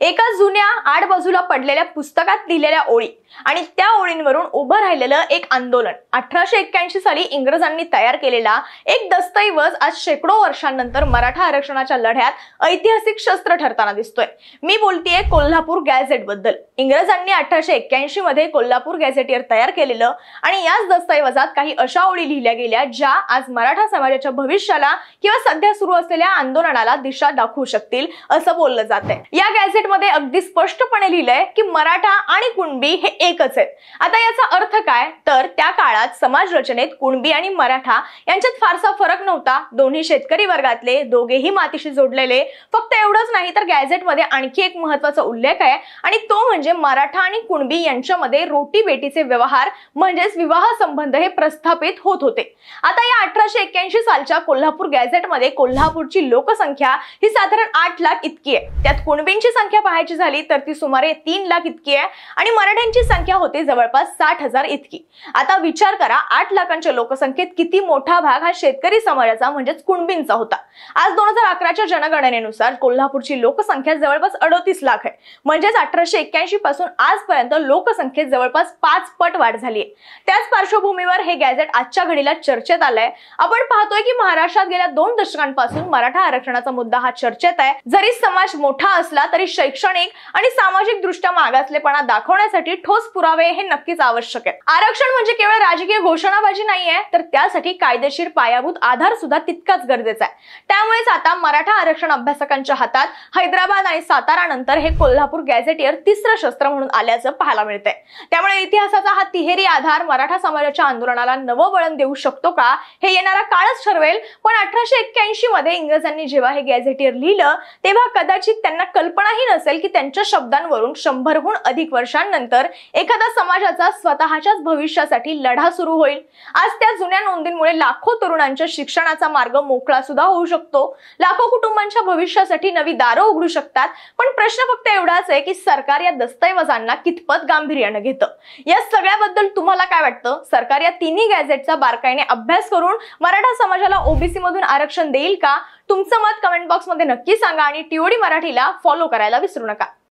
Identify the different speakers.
Speaker 1: एका जुन्या आड बाजूला पडलेल्या पुस्तकात लिहिलेल्या ओळी आणि त्या ओळींवरून उभं राहिलेलं एक आंदोलन 1881 साली इंग्रजांनी तयार केलेला एक दस्तऐवज आज शेकडो वर्षांनंतर मराठा आरक्षणाच्या लढ्यात ऐतिहासिक शस्त्र ठरताना दिसतोय। मी बोलतेय कोल्हापूर गॅझेट बद्दल। इंग्रजांनी 1881 मध्ये कोल्हापूर गॅझेटियर तयार केलेलं आणि याच दस्तऐवजात काही अशा ओळी लिहिल्या गेल्या ज्या आज मराठा समाजाच्या भविष्याला किंवा सध्या सुरू असलेल्या आंदोलनाला दिशा दाखवू शकतील असं बोललं जातंय। या गॅझेट मध्ये अगदी स्पष्टपणे लिहिलंय की मराठा आणि कुणबी हे एकच आहेत। आता याचा अर्थ काय तर त्या काळात समाज रचनेत कुणबी आणि मराठा यांच्यात फारसा फरक नव्हता। दोन्ही शेतकरी वर्गातले, दोघेही मातीशी जोडलेले। फक्त एवढंच नाही तर गॅझेट मध्ये आणखी एक महत्त्वाचा उल्लेख आहे आणि तो म्हणजे मराठा आणि कुणबी यांच्यामध्ये रोटी बेटीचे व्यवहार म्हणजेच विवाह संबंध हे प्रस्थापित होत होते। आता या 1881 सालच्या कोल्हापूर गॅझेट मध्ये कोल्हापूरची लोकसंख्या ही साधारण 8 लाख इतकी आहे। त्यात कुणबींची संख्या पाहायची झाली तर ती सुमारे 3 लाख इतकी आहे आणि मराठ्यांची संख्या होती जवळपास 60,000 इतकी। आता विचार करा 8 लाखांच्या लोकसंख्येत किती मोठा भाग हा शेतकरी समाजाचा म्हणजेच कुणबींचा होता। आज 2011च्या जनगणनेनुसार कोल्हापूरची लोकसंख्या जवळपास 38 लाख आहे। म्हणजेच 1881 पासून आजपर्यंत लोकसंख्येत जवळपास 5 पट वाढ झाली आहे। त्याच पार्श्वभूमीवर हे गॅझेट आजच्या घडीला चर्चेत आलंय। आपण पाहतोय की महाराष्ट्रात गेल्या 2 दशकांपासून मराठा आरक्षणाचा मुद्दा हा चर्चेत आहे। जरी समाज मोठा असला तरी शैक्षणिक आणि सामाजिक दृष्ट्या मागासलेपणा दाखवण्यासाठी ठोस पुरावे हे नक्कीच आवश्यक आहे। आरक्षण म्हणजे केवळ राजकीय घोषणाबाजी नाहीये तर त्यासाठी कायदेशीर पायाभूत आधार सुद्धा तितकाच गरजेचा आहे। त्यामुळेच आता मराठा आरक्षण अभ्यासकांच्या हातात हैदराबाद आणि सातारा नंतर हे कोल्हापूर गॅझेटियर तिसरं शस्त्र म्हणून आल्याचं पाहायला मिळतंय। त्यामुळे इतिहासाचा हा तिहेरी आधार मराठा समाजाच्या आंदोलनाला नवं वळण देऊ शकतो का हे येणारा काळच ठरवेल। पण 1881 मध्ये इंग्रजांनी जेव्हा हे गॅझेटियर लिहिलं तेव्हा कदाचित त्यांना कल्पनाही नसेल की त्यांच्या शब्दांवरून 100हून अधिक वर्षांनंतर एखाद्या समाजाचा स्वतःच्याच भविष्यासाठी लढा सुरू होईल। आज त्या जुन्या नोंदींमुळे लाखो तरुणांच्या शिक्षणाचा मार्ग मोकळा सुद्धा होऊ शकतो। लाखो कुटुंबांच्या भविष्यासाठी नवी दारं उघडू शकतात। पण प्रश्न फक्त एवढाच आहे की सरकार या दस्तऐवजांना कितपत गांभीर्याने घेतं। या सगळ्याबद्दल तुम्हाला काय वाटतं? सरकार या तिन्ही गॅझेटचा बारकाईने अभ्यास करून मराठा समाजाला ओबीसी मधून आरक्षण देईल का? तुमचं मत कमेंट बॉक्स मध्ये नक्की सांगा आणि टीओडी मराठीला फॉलो करायला विसरू नका।